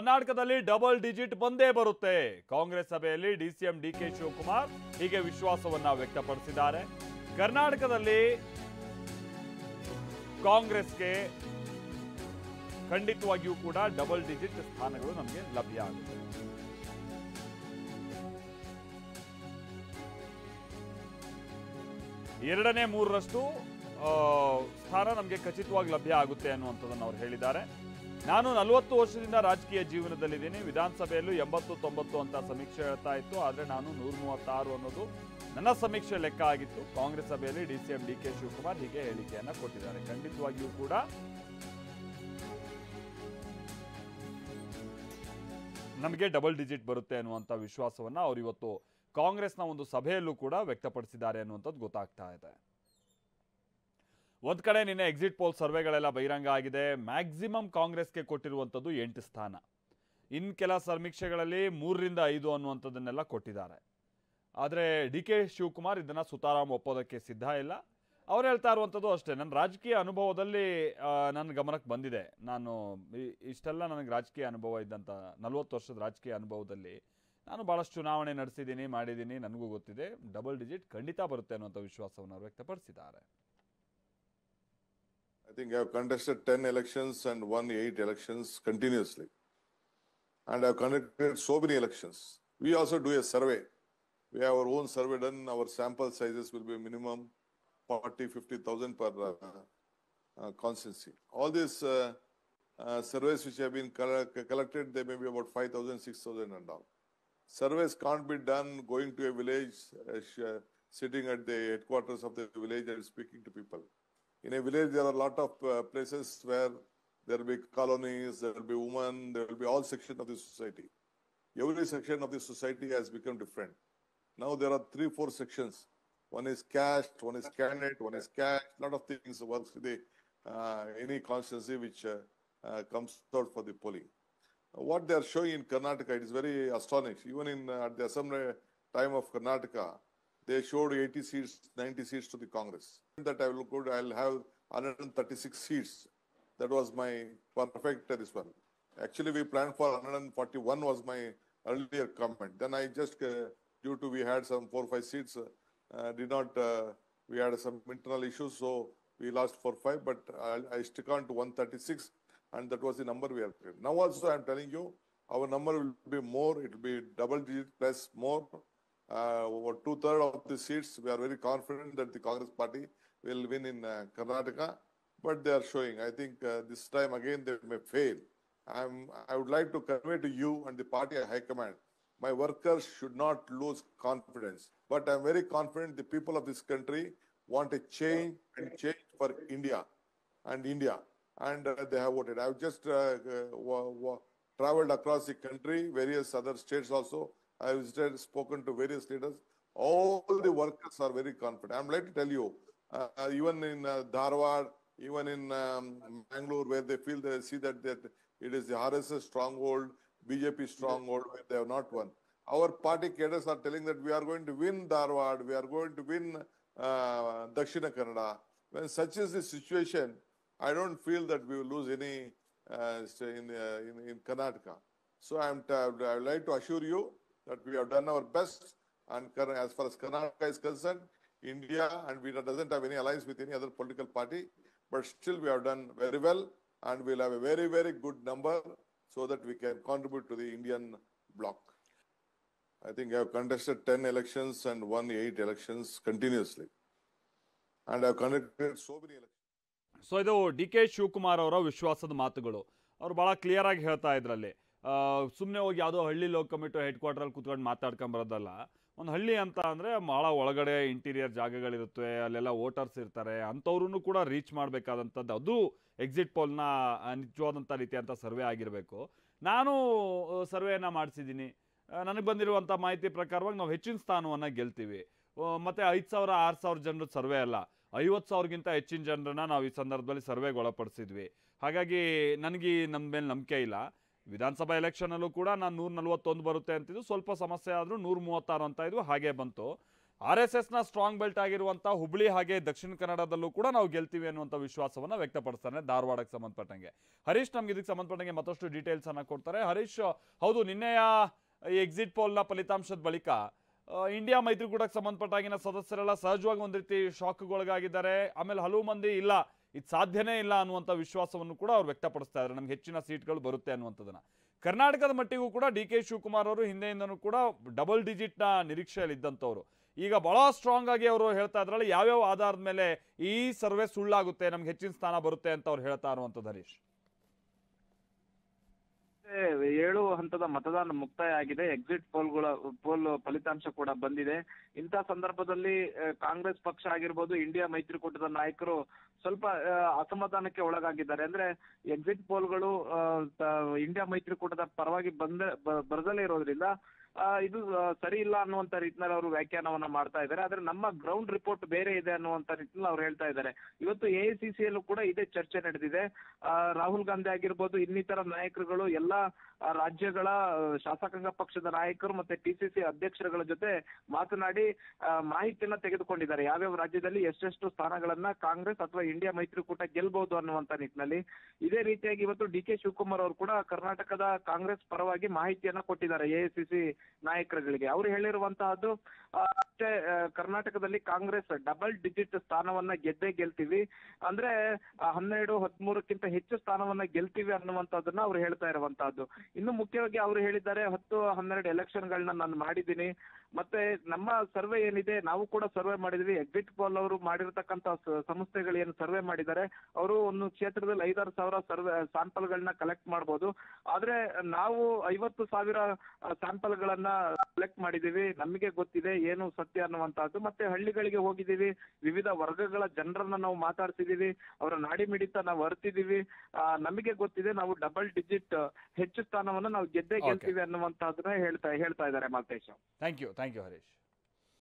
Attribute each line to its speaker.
Speaker 1: ಕರ್ನಾಟಕದಲ್ಲಿ double digit ಬಂದೇ ಬರುತ್ತೆ. ಕಾಂಗ್ರೆಸ್ ಸಭೆಯಲ್ಲಿ ಡಿಸಿಎಂ ಡಿಕೆ ಶಿವಕುಮಾರ್ ಹೀಗೆ ವಿಶ್ವಾಸವನ್ನ ವ್ಯಕ್ತಪಡಿಸಿದ್ದಾರೆ. ಕರ್ನಾಟಕದಲ್ಲಿ ಕಾಂಗ್ರೆಸ್ಗೆ ಖಂಡಿತವಾಗಿಯೂ ಕೂಡ ಡಬಲ್ ಡಿಜಿಟ್ ಸ್ಥಾನಗಳು ನಮಗೆ ಲಭ್ಯ ಆಗುತ್ತೆ. ಎರಡನೇ ಮೂರರಷ್ಟು ಸ್ಥಾನ ನಮಗೆ ಖಚಿತವಾಗಿ ಲಭ್ಯ ಆಗುತ್ತೆ ಅನ್ನುವಂಥದ್ದನ್ನು ಅವರು ಹೇಳಿದ್ದಾರೆ. ನಾನು 40 ವರ್ಷದಿಂದ ರಾಜಕೀಯ ಜೀವನದಲ್ಲಿದ್ದೀನಿ. ವಿಧಾನಸಭೆಯಲ್ಲೂ 80-90 ಅಂತ ಸಮೀಕ್ಷೆ ಹೇಳ್ತಾ ಇತ್ತು. ಆದರೆ ನಾನು 136 ಅನ್ನೋದು ನನ್ನ ಸಮೀಕ್ಷೆ ಲೆಕ್ಕ ಆಗಿತ್ತು. ಕಾಂಗ್ರೆಸ್ ಸಭೆಯಲ್ಲಿ ಡಿಸಿಎಂ ಡಿಕೆ ಶಿವಕುಮಾರ್ ಹೀಗೆ ಹೇಳಿಕೆಯನ್ನ ಕೊಟ್ಟಿದ್ದಾರೆ. ಖಂಡಿತವಾಗಿಯೂ ಕೂಡ ನಮಗೆ ಡಬಲ್ ಡಿಜಿಟ್ ಬರುತ್ತೆ ಅನ್ನುವಂಥ ವಿಶ್ವಾಸವನ್ನ ಅವರು ಇವತ್ತು ಕಾಂಗ್ರೆಸ್ನ ಒಂದು ಸಭೆಯಲ್ಲೂ ಕೂಡ ವ್ಯಕ್ತಪಡಿಸಿದ್ದಾರೆ ಅನ್ನುವಂಥದ್ದು ಗೊತ್ತಾಗ್ತಾ ಇದೆ. ಒಂದ್ ಕಡೆ ನಿನ್ನೆ ಎಕ್ಸಿಟ್ ಪೋಲ್ ಸರ್ವೆಗಳೆಲ್ಲ ಬಹಿರಂಗ ಆಗಿದೆ. ಮ್ಯಾಕ್ಸಿಮಮ್ ಕಾಂಗ್ರೆಸ್ಗೆ ಕೊಟ್ಟಿರುವಂಥದ್ದು 8 ಸ್ಥಾನ. ಇನ್ನು ಕೆಲ ಸಮೀಕ್ಷೆಗಳಲ್ಲಿ 3ರಿಂದ 5 ಅನ್ನುವಂಥದ್ದನ್ನೆಲ್ಲ ಕೊಟ್ಟಿದ್ದಾರೆ. ಆದರೆ ಡಿ ಕೆ ಶಿವಕುಮಾರ್ ಇದನ್ನ ಸುತಾರಾಮ್ ಒಪ್ಪೋದಕ್ಕೆ ಸಿದ್ಧ ಇಲ್ಲ. ಅವ್ರು ಹೇಳ್ತಾ ಇರುವಂಥದ್ದು ಅಷ್ಟೇ, ನನ್ನ ರಾಜಕೀಯ ಅನುಭವದಲ್ಲಿ ನನ್ನ ಗಮನಕ್ಕೆ ಬಂದಿದೆ. ನಾನು ಇಷ್ಟೆಲ್ಲ ನನಗೆ ರಾಜಕೀಯ ಅನುಭವ ಇದ್ದಂಥ 40 ವರ್ಷದ ರಾಜಕೀಯ ಅನುಭವದಲ್ಲಿ ನಾನು ಭಾಳಷ್ಟು ಚುನಾವಣೆ ನಡೆಸಿದ್ದೀನಿ, ಮಾಡಿದ್ದೀನಿ, ನನಗೂ ಗೊತ್ತಿದೆ. ಡಬಲ್ ಡಿಜಿಟ್ ಖಂಡಿತ ಬರುತ್ತೆ ಅನ್ನುವಂಥ ವಿಶ್ವಾಸವನ್ನು ಅವರು ವ್ಯಕ್ತಪಡಿಸಿದ್ದಾರೆ.
Speaker 2: I think I have contested 10 elections and won 8 elections continuously. And I have conducted so many elections. We also do a survey. We have our own survey done. Our sample sizes will be minimum 40,000-50,000 per constituency. All these surveys which have been collected, they may be about 5,000, 6,000 and all. Surveys can't be done going to a village, sitting at the headquarters of the village and speaking to people. In a village, there are a lot of places where there will be colonies, there will be women, there will be all sections of the society. Every section of the society has become different. Now there are 3-4 sections. One is caste, one is candidate, one is cash. A lot of things works with the, any constituency which comes out for the polling. What they are showing in Karnataka, it is very astonishing. Even in at the assembly time of Karnataka, they showed 80 seats, 90 seats to the Congress. That I will go, I'll have 136 seats. That was my perfect this one. Actually, we planned for 141 was my earlier comment. Then I just, due to we had some 4-5 seats, did not, we had some internal issues, so we lost 4-5, but I stick on to 136, and that was the number we are getting. Now also, I'm telling you, our number will be more, it will be double digit plus more. Over 2/3 of the seats, we are very confident that the Congress party will win in Karnataka, but they are showing, I think this time again they may fail. I would like to convey to you and the party high command, my workers should not lose confidence, but I'm very confident the people of this country want a change and change for India, and they have voted. I've just traveled across the country, various other states also. I have visited, spoken to various leaders. All the workers are very confident. I'm like to tell you, even in Dharwad, even in Bangalore, where they feel they see that it is the RSS stronghold, BJP stronghold, where they have not won. Our party cadres are telling that we are going to win Dharwad, we are going to win Dakshina Kannada. When such is the situation, I don't feel that we will lose any in Karnataka. So I would like to assure you that we have done our best, and as far as Karnataka is concerned, India and we doesn't have any alliance with any other political party, but still we have done very well, and we'll have a very, very good number so that we can contribute to the Indian bloc. I think I have contested 10 elections and won 8 elections continuously, and I have conducted so many elections.
Speaker 1: So ಇದು D K Shivakumar ಅವರ ವಿಶ್ವಾಸದ ಮಾತುಗಳು. ಅವರು ಭಾಳ clear ಆಗಿ ಹೇಳ್ತಾ ಇದ್ರಲ್ಲಿ, ಸುಮ್ಮನೆ ಹೋಗಿ ಯಾವುದೋ ಹಳ್ಳಿ ಲೋಕ್ ಕಮಿಟಿ ಹೆಡ್ ಕ್ವಾರ್ಟರಲ್ಲಿ ಕೂತ್ಕೊಂಡು ಮಾತಾಡ್ಕೊಂಬರೋದಲ್ಲ. ಒಂದು ಹಳ್ಳಿ ಅಂತ ಅಂದರೆ ಭಾಳ ಒಳಗಡೆ ಇಂಟೀರಿಯರ್ ಜಾಗಗಳಿರುತ್ತೆ, ಅಲ್ಲೆಲ್ಲ ವೋಟರ್ಸ್ ಇರ್ತಾರೆ, ಅಂಥವ್ರೂ ಕೂಡ ರೀಚ್ ಮಾಡಬೇಕಾದಂಥದ್ದು. ಅದು ಎಕ್ಸಿಟ್ ಪೋಲ್ನ ನಿಜವಾದಂಥ ರೀತಿಯಂಥ ಸರ್ವೆ ಆಗಿರಬೇಕು. ನಾನು ಸರ್ವೆಯನ್ನು ಮಾಡಿಸಿದ್ದೀನಿ. ನನಗೆ ಬಂದಿರುವಂಥ ಮಾಹಿತಿ ಪ್ರಕಾರವಾಗಿ ನಾವು ಹೆಚ್ಚಿನ ಸ್ಥಾನವನ್ನು ಗೆಲ್ತೀವಿ. ಮತ್ತು 5,000 6,000 ಜನರ ಸರ್ವೆ ಅಲ್ಲ, 50,000ಗಿಂತ ಹೆಚ್ಚಿನ ಜನರನ್ನ ನಾವು ಈ ಸಂದರ್ಭದಲ್ಲಿ ಸರ್ವೆಗೆ ಒಳಪಡಿಸಿದ್ವಿ. ಹಾಗಾಗಿ ನನಗೆ ನಮ್ಮ ಮೇಲೆ ನಂಬಿಕೆ ಇಲ್ಲ. ವಿಧಾನಸಭಾ ಎಲೆಕ್ಷನಲ್ಲೂ ಕೂಡ ನಾನು 141 ಬರುತ್ತೆ ಅಂತಿದ್ದು, ಸ್ವಲ್ಪ ಸಮಸ್ಯೆ ಆದರೂ 136 ಅಂತ ಇದ್ವು, ಹಾಗೆ ಬಂತು. RSS ನ ಸ್ಟ್ರಾಂಗ್ ಬೆಲ್ಟ್ ಆಗಿರುವಂತ ಹುಬ್ಳಿ ಹಾಗೆ ದಕ್ಷಿಣ ಕನ್ನಡದಲ್ಲೂ ಕೂಡ ನಾವು ಗೆಲ್ತೀವಿ ಅನ್ನುವಂಥ ವಿಶ್ವಾಸವನ್ನ ವ್ಯಕ್ತಪಡಿಸ್ತಾನೆ ಧಾರವಾಡಕ್ಕೆ ಸಂಬಂಧಪಟ್ಟಂಗೆ. ಹರೀಶ್ ನಮ್ಗೆ ಇದಕ್ಕೆ ಸಂಬಂಧಪಟ್ಟಂಗೆ ಮತ್ತಷ್ಟು ಡೀಟೇಲ್ಸ್ ಅನ್ನ ಕೊಡ್ತಾರೆ. ಹರೀಶ್, ಹೌದು, ನಿನ್ನೆಯ ಎಕ್ಸಿಟ್ ಪೋಲ್ನ ಫಲಿತಾಂಶದ ಬಳಿಕ ಇಂಡಿಯಾ ಮೈತ್ರಿಕೂಟಕ್ಕೆ ಸಂಬಂಧಪಟ್ಟಾಗಿನ ಸದಸ್ಯರೆಲ್ಲ ಸಹಜವಾಗಿ ಒಂದ್ ರೀತಿ ಶಾಕ್ಗೊಳಗಾಗಿದ್ದಾರೆ. ಆಮೇಲೆ ಹಲವು ಮಂದಿ ಇಲ್ಲ, ಇದು ಸಾಧ್ಯನೇ ಇಲ್ಲ ಅನ್ನುವಂಥ ವಿಶ್ವಾಸವನ್ನು ಕೂಡ ಅವ್ರು ವ್ಯಕ್ತಪಡಿಸ್ತಾ ಇದ್ದಾರೆ, ನಮ್ಗೆ ಹೆಚ್ಚಿನ ಸೀಟ್ಗಳು ಬರುತ್ತೆ ಅನ್ನುವಂಥದ್ದನ್ನ. ಕರ್ನಾಟಕದ ಮಟ್ಟಿಗೂ ಕೂಡ DK ಶಿವಕುಮಾರ್ ಅವರು ಹಿಂದೆಯಿಂದನೂ ಕೂಡ ಡಬಲ್ ಡಿಜಿಟ್ನ ನಿರೀಕ್ಷೆಯಲ್ಲಿ ಇದ್ದಂಥವ್ರು. ಈಗ ಬಹಳ ಸ್ಟ್ರಾಂಗ್ ಆಗಿ ಅವರು ಹೇಳ್ತಾ ಇದ್ರಲ್ಲಿ ಯಾವ್ಯಾವ ಆಧಾರದ ಮೇಲೆ ಈ ಸರ್ವೆ ಸುಳ್ಳಾಗುತ್ತೆ, ನಮ್ಗೆ ಹೆಚ್ಚಿನ ಸ್ಥಾನ ಬರುತ್ತೆ ಅಂತ ಅವ್ರು ಹೇಳ್ತಾ ಇರುವಂಥದ್ದು ಹರೀಶ್?
Speaker 3: 7 ಹಂತದ ಮತದಾನ ಮುಕ್ತಾಯ ಆಗಿದೆ. ಎಕ್ಸಿಟ್ ಪೋಲ್ ಫಲಿತಾಂಶ ಕೂಡ ಬಂದಿದೆ. ಇಂಥ ಸಂದರ್ಭದಲ್ಲಿ ಕಾಂಗ್ರೆಸ್ ಪಕ್ಷ ಆಗಿರ್ಬೋದು, ಇಂಡಿಯಾ ಮೈತ್ರಿಕೂಟದ ನಾಯಕರು ಸ್ವಲ್ಪ ಅಸಮಾಧಾನಕ್ಕೆ ಒಳಗಾಗಿದ್ದಾರೆ. ಅಂದ್ರೆ ಎಕ್ಸಿಟ್ ಪೋಲ್ಗಳು ಇಂಡಿಯಾ ಮೈತ್ರಿಕೂಟದ ಪರವಾಗಿ ಬರದಲ್ಲೇ ಇರೋದ್ರಿಂದ ಇದು ಸರಿ ಇಲ್ಲ ಅನ್ನುವಂತ ರೀತಿಯಲ್ಲಿ ಅವರು ವ್ಯಾಖ್ಯಾನವನ್ನ ಮಾಡ್ತಾ ಇದ್ದಾರೆ. ಆದ್ರೆ ನಮ್ಮ ಗ್ರೌಂಡ್ ರಿಪೋರ್ಟ್ ಬೇರೆ ಇದೆ ಅನ್ನುವಂತ ರೀತಿಯಲ್ಲಿ ಅವ್ರು ಹೇಳ್ತಾ ಇದ್ದಾರೆ. ಇವತ್ತು AICCಯಲ್ಲೂ ಕೂಡ ಇದೇ ಚರ್ಚೆ ನಡೆದಿದೆ. ರಾಹುಲ್ ಗಾಂಧಿ ಆಗಿರ್ಬೋದು, ಇನ್ನಿತರ ನಾಯಕರುಗಳು ಎಲ್ಲಾ ರಾಜ್ಯಗಳ ಶಾಸಕಾಂಗ ಪಕ್ಷದ ನಾಯಕರು ಮತ್ತೆ PCC ಅಧ್ಯಕ್ಷರುಗಳ ಜೊತೆ ಮಾತನಾಡಿ ಮಾಹಿತಿಯನ್ನ ತೆಗೆದುಕೊಂಡಿದ್ದಾರೆ. ಯಾವ್ಯಾವ ರಾಜ್ಯದಲ್ಲಿ ಎಷ್ಟೆಷ್ಟು ಸ್ಥಾನಗಳನ್ನ ಕಾಂಗ್ರೆಸ್ ಅಥವಾ ಇಂಡಿಯಾ ಮೈತ್ರಿಕೂಟ ಗೆಲ್ಬಹುದು ಅನ್ನುವಂತ ನಿಟ್ಟಿನಲ್ಲಿ. ಇದೇ ರೀತಿಯಾಗಿ ಇವತ್ತು DK ಶಿವಕುಮಾರ್ ಅವರು ಕೂಡ ಕರ್ನಾಟಕದ ಕಾಂಗ್ರೆಸ್ ಪರವಾಗಿ ಮಾಹಿತಿಯನ್ನ ಕೊಟ್ಟಿದ್ದಾರೆ AICC ನಾಯಕರುಗಳಿಗೆ. ಅವರು ಹೇಳಿರುವಂತಹದ್ದು ಅಷ್ಟೇ, ಕರ್ನಾಟಕದಲ್ಲಿ ಕಾಂಗ್ರೆಸ್ ಡಬಲ್ ಡಿಜಿಟ್ ಸ್ಥಾನವನ್ನ ಗೆಲ್ತೀವಿ, ಅಂದ್ರೆ 12, 13ಕ್ಕಿಂತ ಹೆಚ್ಚು ಸ್ಥಾನವನ್ನ ಗೆಲ್ತೀವಿ ಅನ್ನುವಂಥದ್ದನ್ನ ಅವ್ರು ಹೇಳ್ತಾ ಇರುವಂತಹದ್ದು. ಇನ್ನು ಮುಖ್ಯವಾಗಿ ಅವರು ಹೇಳಿದ್ದಾರೆ, 10, 12 ಎಲೆಕ್ಷನ್ಗಳನ್ನ ನಾನು ಮಾಡಿದ್ದೀನಿ, ಮತ್ತೆ ನಮ್ಮ ಸರ್ವೆ ಏನಿದೆ ನಾವು ಕೂಡ ಸರ್ವೆ ಮಾಡಿದ್ವಿ. ಎಕ್ಸಿಟ್ ಪೋಲ್ ಅವರು ಮಾಡಿರ್ತಕ್ಕಂಥ ಸಂಸ್ಥೆಗಳು ಏನು ಸರ್ವೆ ಮಾಡಿದ್ದಾರೆ, ಅವರು ಒಂದು ಕ್ಷೇತ್ರದಲ್ಲಿ 5,000 ಸರ್ವೆ ಸ್ಯಾಂಪಲ್ಗಳನ್ನ ಕಲೆಕ್ಟ್ ಮಾಡಬಹುದು. ಆದ್ರೆ ನಾವು 50,000 ಸ್ಯಾಂಪಲ್ಗಳನ್ನ ಕಲೆಕ್ಟ್ ಮಾಡಿದೀವಿ. ನಮಗೆ ಗೊತ್ತಿದೆ ಏನು ಸತ್ಯ ಅನ್ನುವಂತಹದ್ದು. ಮತ್ತೆ ಹಳ್ಳಿಗಳಿಗೆ ಹೋಗಿದ್ದೀವಿ, ವಿವಿಧ ವರ್ಗಗಳ ಜನರನ್ನ ನಾವು ಮಾತಾಡ್ತಿದೀವಿ, ಅವರ ನಾಡಿ ಮಿಡಿತ ನಾವು ಅರ್ತಿದೀವಿ. ನಮಗೆ ಗೊತ್ತಿದೆ, ನಾವು ಡಬಲ್ ಡಿಜಿಟ್ ಹೆಚ್ಚು ಸ್ಥಾನವನ್ನ ನಾವು ಗೆಲ್ತೀವಿ ಅನ್ನುವಂತಹದನ್ನ ಹೇಳ್ತಾ ಇದ್ದಾರೆ ಮಾಲ್ತೇಶ್.
Speaker 1: Thank you Harish.